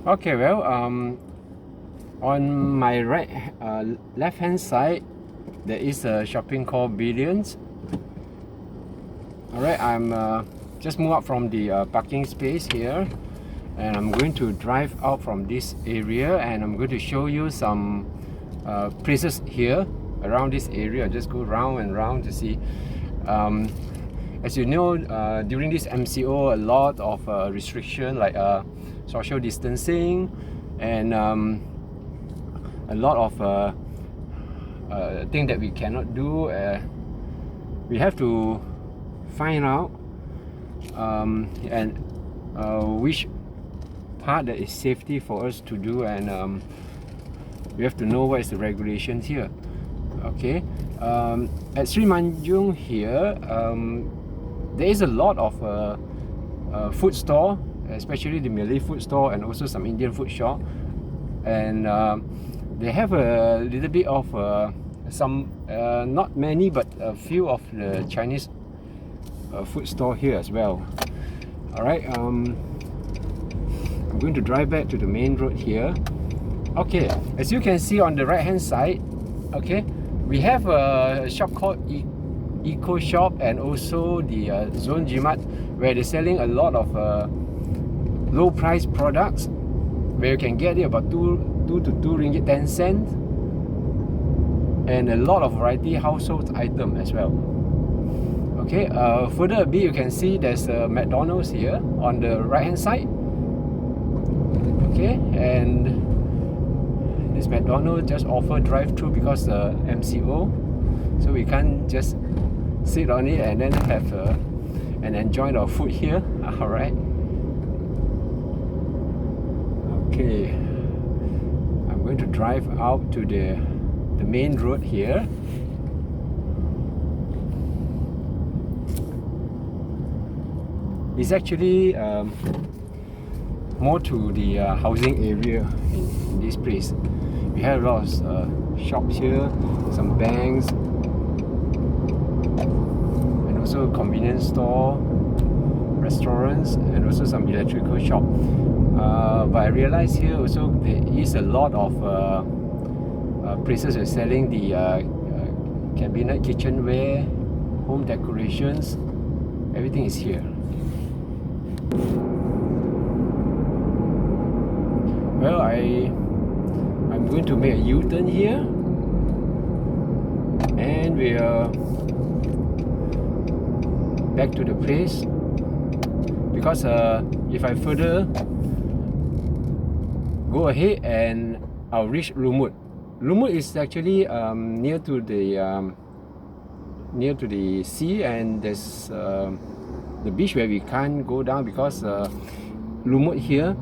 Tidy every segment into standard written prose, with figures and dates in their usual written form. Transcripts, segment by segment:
Okay, well, on my left hand side, there is a shopping called Billions. Alright, I'm just moved up from the parking space here, and I'm going to drive out from this area, and I'm going to show you some places here around this area. Just go round and round to see. As you know, during this MCO, a lot of restriction like social distancing and a lot of things that we cannot do. We have to find out which part that is safety for us to do, and we have to know what is the regulations here. Okay, at Sri Manjung here, there is a lot of food store, especially the Malay food store and also some Indian food shop, and they have a little bit of some not many but a few of the Chinese food store here as well. Alright, I'm going to drive back to the main road here. Okay, as you can see on the right hand side, okay, we have a shop called Eco Shop and also the Zone Jimat, where they're selling a lot of low price products, where you can get it about 2 to 2 ringgit 10 cents, and a lot of variety household item as well. Okay, further a bit you can see there's a McDonald's here on the right hand side. Okay, and this McDonald's just offer drive-through because MCO, so we can't just sit on it and then have and enjoy our food here. Alright. Okay, I'm going to drive out to the main road here. It's actually more to the housing area in this place. We have a lot of shops here, some banks, and also convenience store, restaurants, and also some electrical shop. But I realize here also there is a lot of places that are selling the cabinet, kitchenware, home decorations. Everything is here. Well, I'm going to make a U-turn here, and we are back to the place, because if I further go ahead and I'll reach Lumut. Lumut is actually near to the sea, and there's the beach where we can't go down because Lumut here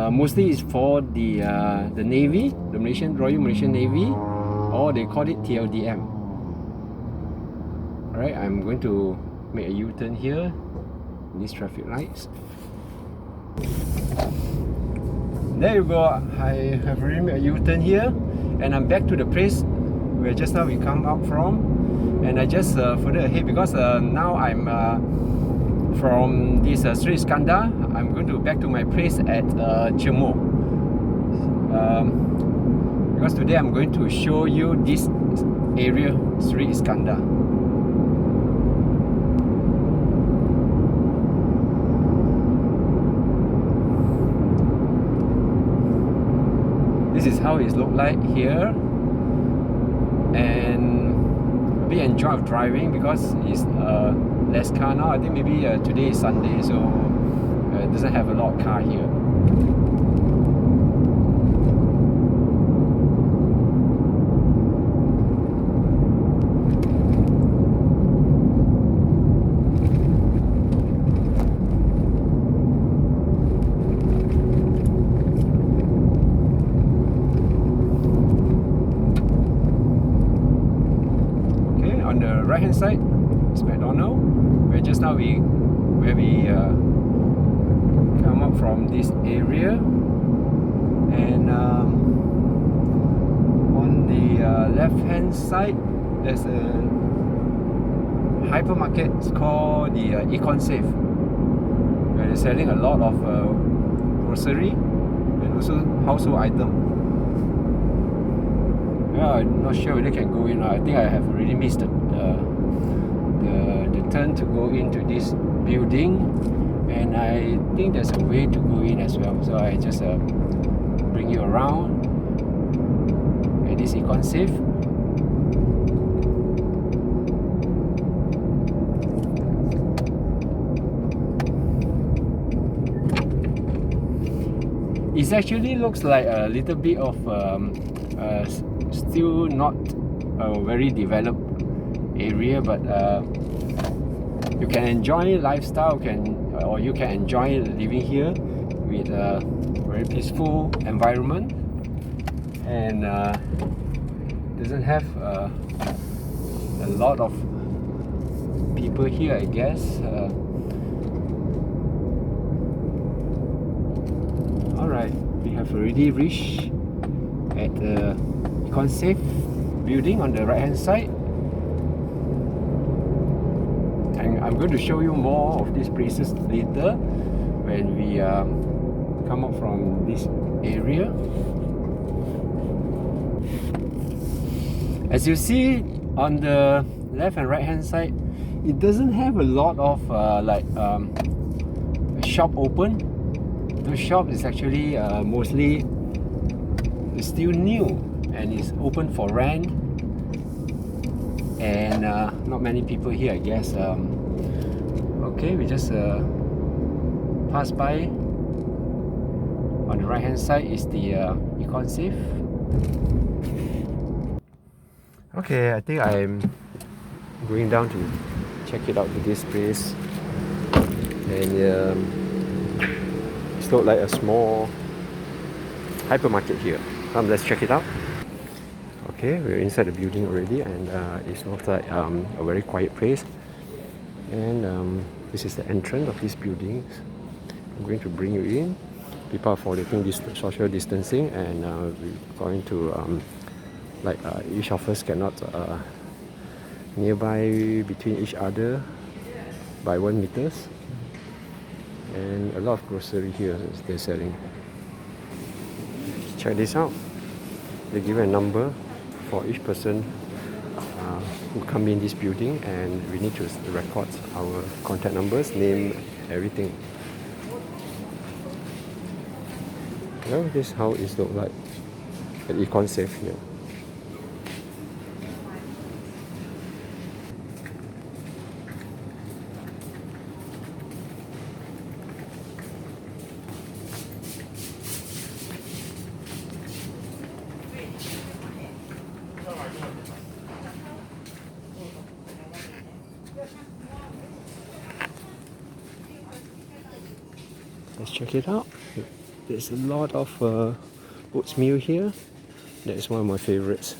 mostly is for the Navy, the Royal Malaysian Navy, or they call it TLDM. Alright, I'm going to make a U-turn here in these traffic lights. There you go, I have already made a U-turn here, and I'm back to the place where just now we come out from, and I just further ahead because now I'm from this Seri Iskandar. I'm going to back to my place at Chemo, because today I'm going to show you this area, Seri Iskandar. This is how it looks like here, and a bit enjoy driving because it's less car now. I think maybe today is Sunday, so it doesn't have a lot of car here. Okay, on the right hand side is McDonald's, where just now we come up from this area, and on the left hand side there's a hypermarket. It's called the Econ Safe, where they're selling a lot of grocery and also household item. Yeah, I'm not sure whether I can go in. I think I have already missed the turn to go into this building, and I think there's a way to go in as well. So I just bring you around at this Econ Safe. It actually looks like a little bit of still not a very developed area, but you can enjoy lifestyle, or you can enjoy living here with a very peaceful environment, and doesn't have a lot of people here, I guess. Alright, we have already reached at the Econ Safe building on the right hand side, and I'm going to show you more of these places later when we come up from this area. As you see on the left and right hand side, it doesn't have a lot of shop open. The shop is actually mostly still new and is open for rent, and not many people here, I guess. Okay, we just pass by. On the right hand side is the Econ Safe. Okay, I think I'm going down to check it out to this place, and it's not like a small hypermarket here. Let's check it out. Okay, we're inside the building already, and it's not like a very quiet place. And this is the entrance of this building. I'm going to bring you in. People are following this social distancing, and we're going to each of us cannot nearby between each other by 1 meters. And a lot of grocery here they're selling. Check this out. They give a number for each person who come in this building, and we need to record our contact numbers, name, everything. Well, this is how it looks like at Econ Safe here. Let's check it out. There's a lot of oatmeal here. That is one of my favorites.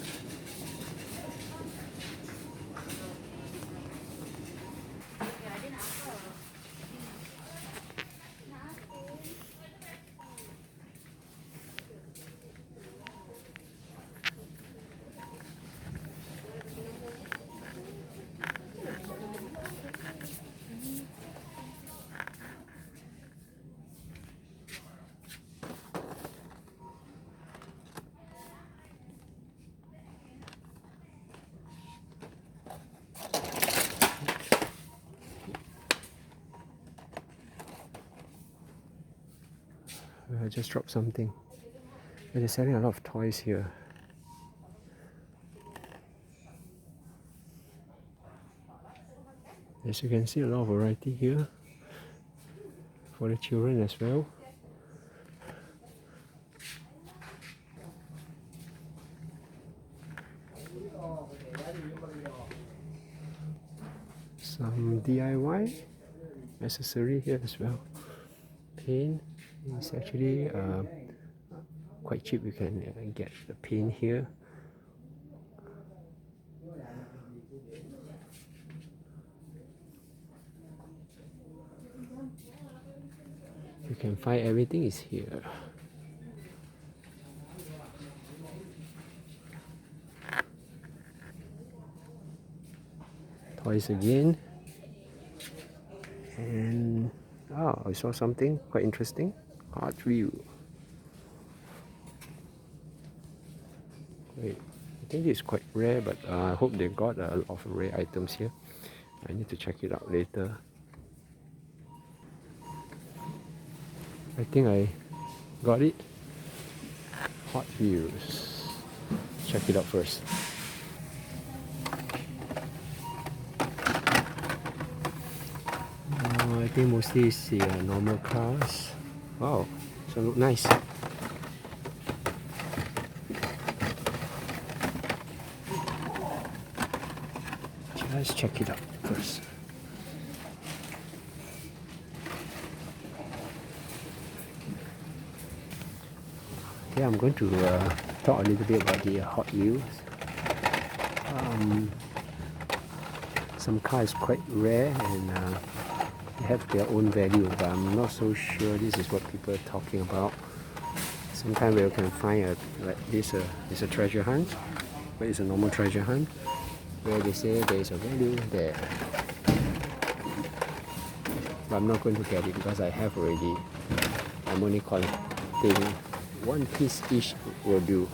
I just dropped something. They're selling a lot of toys here. As you can see, a lot of variety here for the children as well. Some DIY accessory here as well. Paint is actually quite cheap. You can get the paint here. You can find everything is here. Toys again. And I saw something quite interesting. Hot Wheel. Wait, I think it's quite rare, but I hope they got a lot of rare items here. I need to check it out later. I think I got it. Hot Wheels. Check it out first. I think mostly it's the normal cars. Wow, so look nice. Let's check it out first. Yeah, I'm going to talk a little bit about the Hot Wheels. Some cars quite rare and they have their own value, but I'm not so sure this is what people are talking about. Sometimes we can find like this is a treasure hunt, but it's a normal treasure hunt where they say there is a value there. But I'm not going to get it because I have already. I'm only collecting one piece each will do.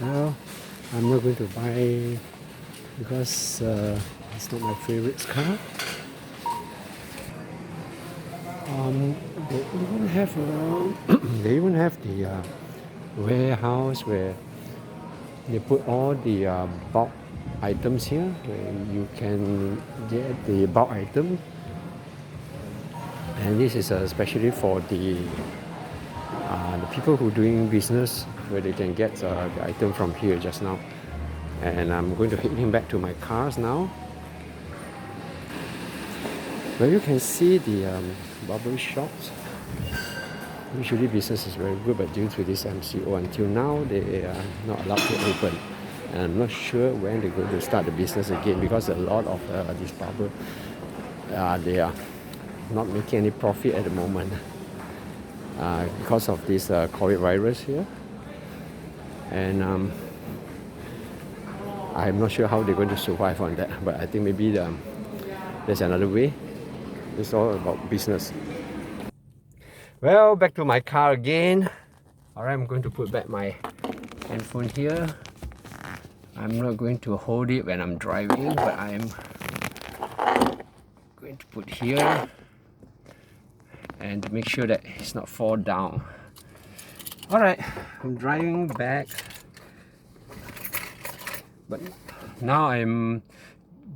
Well, I'm not going to buy because it's not my favorite car. They even have they even have the warehouse where they put all the bulk items here, where you can get the bulk item, and this is especially for the people who are doing business, where they can get the item from here just now. And I'm going to heading back to my cars now. Well, you can see the barber shops. Usually business is very good, but due to this MCO, until now they are not allowed to open. And I'm not sure when they're going to start the business again, because a lot of these barber, they are not making any profit at the moment because of this COVID virus here. And I'm not sure how they're going to survive on that, but I think maybe there's another way. It's all about business. Well, back to my car again. Alright, I'm going to put back my handphone here. I'm not going to hold it when I'm driving, but I'm going to put here and to make sure that it's not fall down. Alright, I'm driving back, but now I'm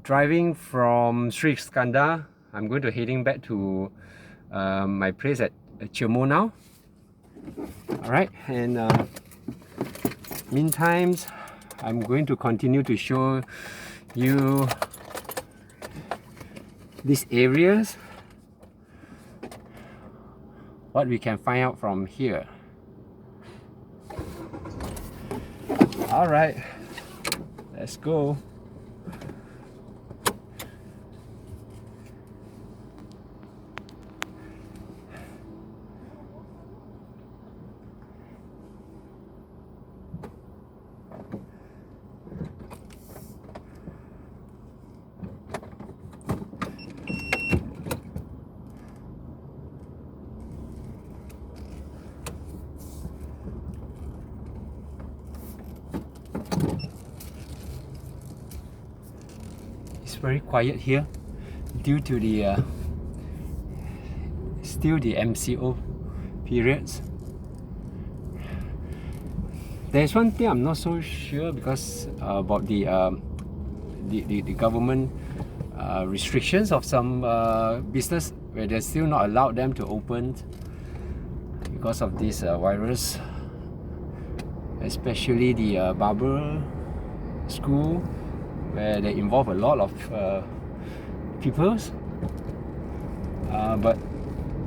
driving from Seri Iskandar. I'm going to heading back to my place at Chimo now. Alright, and meantime I'm going to continue to show you these areas, what we can find out from here. Alright, let's go. It's very quiet here due to the still the MCO periods. There's one thing I'm not so sure because about the government restrictions of some business where they're still not allowed them to open because of this virus, especially the barber school, where they involve a lot of people. But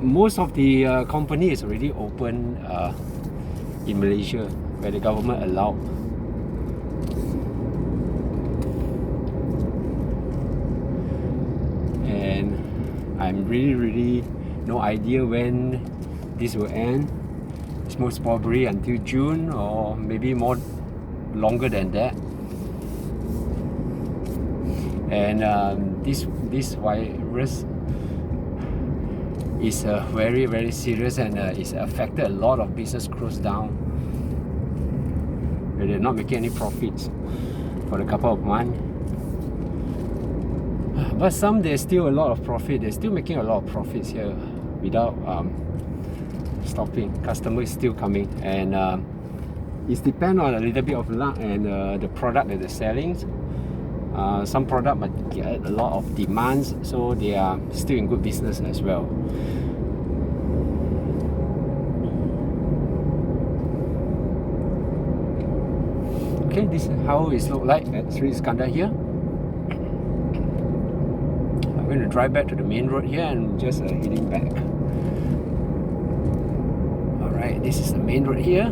most of the company is already open in Malaysia, where the government allowed. And I'm really no idea when this will end. It's most probably until June or maybe more longer than that. And this virus is very serious, and it's affected a lot of business closed down. where they're not making any profits for a couple of months. But some, there's still a lot of profit. They're still making a lot of profits here without stopping. Customers still coming, and it depends on a little bit of luck and the product that they're selling. Some product might get a lot of demands, so they are still in good business as well. Okay, this is how it looks like at Seri Iskandar here. I'm going to drive back to the main road here and just heading back. Alright, this is the main road here.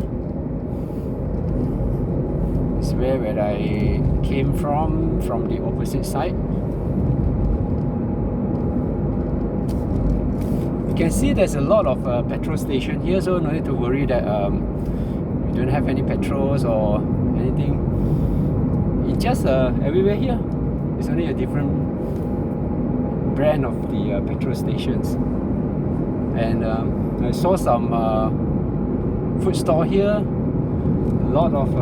This is where I came from the opposite side. You can see there's a lot of petrol station here, so no need to worry that you don't have any petrols or anything. It's just everywhere here. It's only a different brand of the petrol stations. And I saw some food store here, a lot of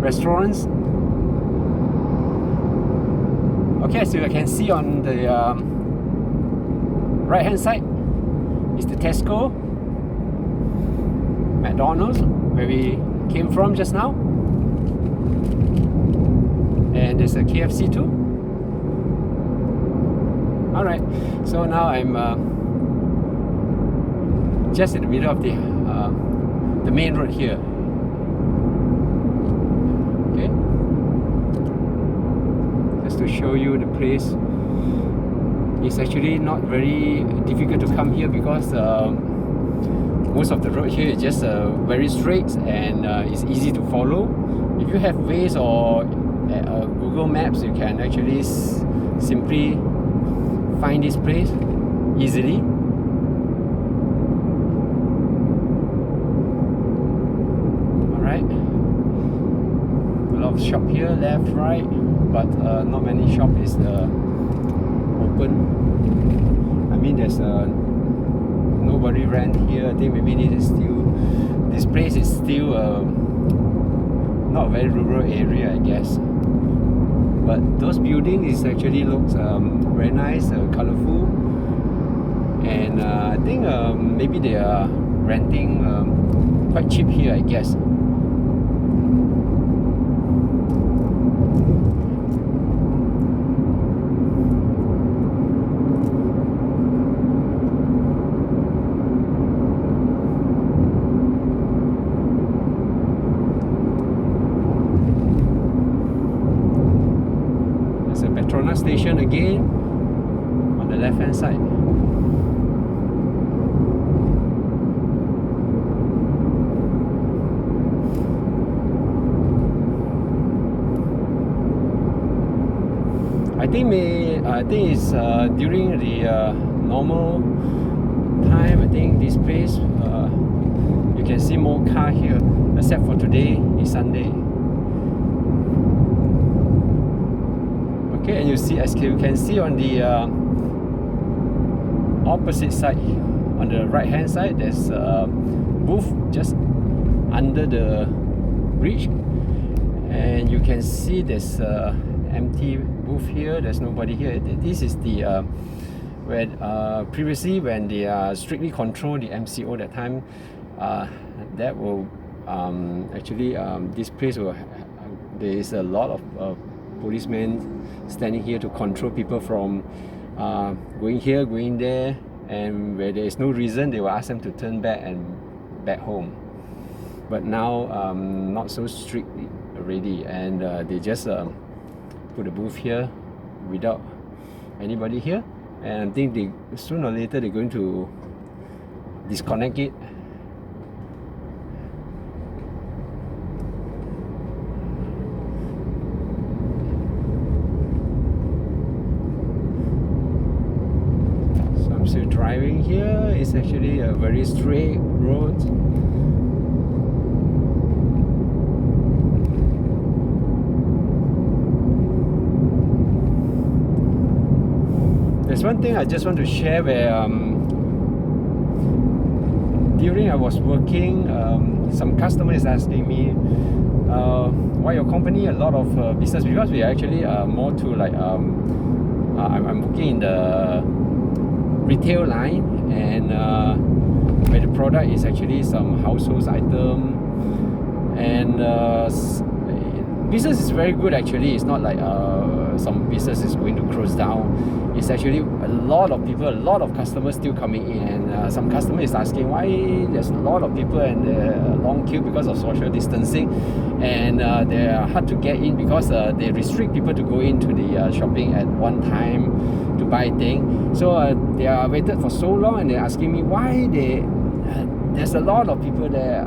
restaurants. Okay, so you can see on the right hand side is the Tesco, McDonald's, where we came from just now, and there's a KFC too. Alright, so now I'm just in the middle of the main road here. Okay, just to show you the place. It's actually not very difficult to come here because most of the road here is just very straight, and it's easy to follow. If you have Waze or Google Maps, you can actually simply find this place easily. Alright, a lot of shop here, left, right, but not many shop is open. I mean, there's nobody rent here. I think maybe this place is still not a very rural area, I guess. But those buildings actually looks very nice, colorful, and I think maybe they are renting quite cheap here, I guess. Prestonation station again on the left hand side. I think it's during the normal time. I think this place you can see more car here, except for today is Sunday. Okay, and you see, as you can see on the opposite side, on the right hand side, there's a booth just under the bridge, and you can see there's empty booth here. There's nobody here. This is the where previously when they strictly control the MCO that time, that will actually this place will there is a lot of policemen standing here to control people from going here, going there, and where there is no reason, they will ask them to turn back and back home. But now not so strict already, and they just put a booth here without anybody here, and I think sooner or later they're going to disconnect it. So I'm still driving here. It's actually a very straight road. There's one thing I just want to share where during I was working, some customer is asking me, why your company a lot of business? Because we are actually more to like I'm working in the retail line, and where the product is actually some household item, and business is very good actually. It's not like some business is going to close down. It's actually a lot of people, a lot of customers still coming in, and some customer is asking why there's a lot of people and a long queue because of social distancing, and they are hard to get in because they restrict people to go into the shopping at one time to buy things. So they are waited for so long, and they're asking me why there's a lot of people there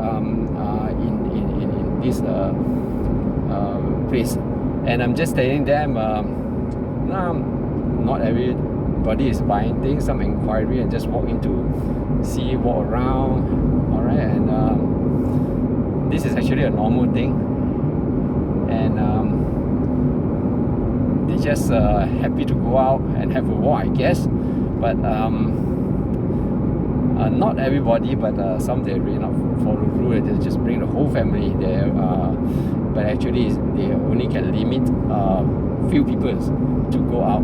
in this place, and I'm just telling them not everybody is buying things. Some inquiry and just walk walk around, all right, and this is actually a normal thing, and they just happy to go out and have a walk, I guess, but not everybody, but some they really not follow rule, and they just bring the whole family there, but actually they only can limit few people to go out,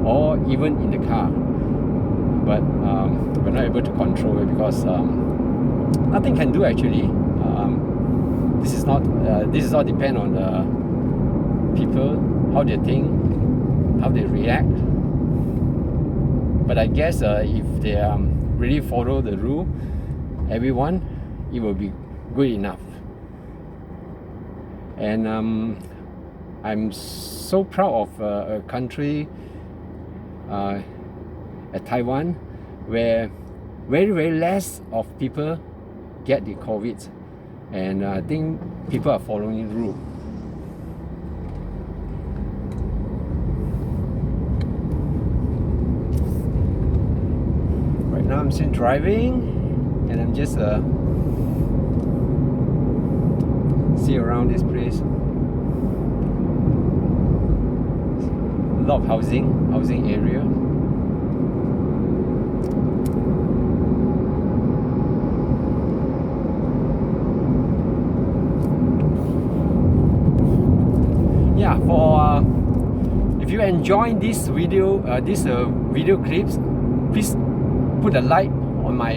or even in the car, but we're not able to control it because nothing can do actually. This is all depend on the people, how they think, how they react. But I guess if they really follow the rule, everyone, it will be good enough. And I'm so proud of a country at Taiwan where very, very less of people get the COVID, and I think people are following the rule. Right now I'm still driving, and I'm just see around this place. A lot of housing area. Yeah, for if you enjoy this video, video clips, please put a like on my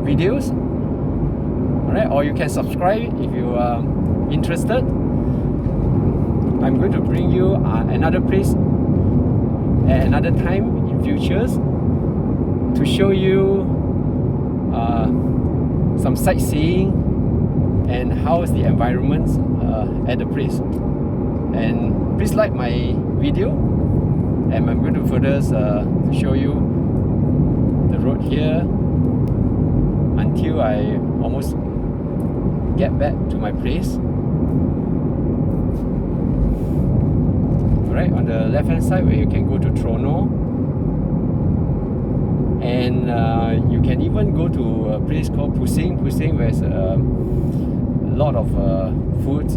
videos. Alright, or you can subscribe if you are interested. I'm going to bring you another place at another time in futures to show you some sightseeing and how is the environment at the place. And please like my video, and I'm going to further to show you the road here until I almost get back to my place. Alright, on the left hand side where you can go to Trono, and you can even go to a place called Pusing where there's a lot of food,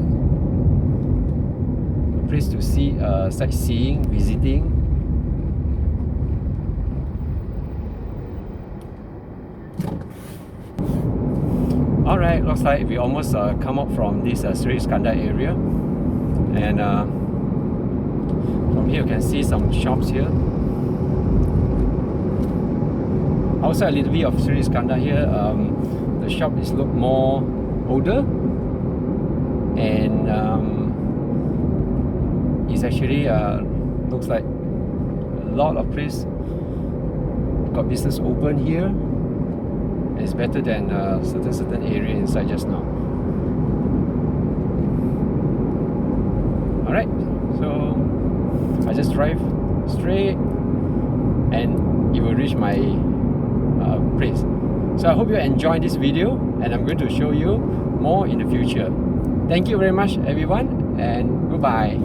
a place to see, sightseeing, visiting. Alright, looks like we almost come up from this Seri Iskandar area, and from here you can see some shops here. Outside a little bit of Seri Iskandar here, the shop is look more older, and it's actually looks like a lot of place got business open here. It's better than certain area inside just now. Alright, so I just drive straight and it will reach my place. So I hope you enjoy this video, and I'm going to show you more in the future. Thank you very much everyone, and goodbye.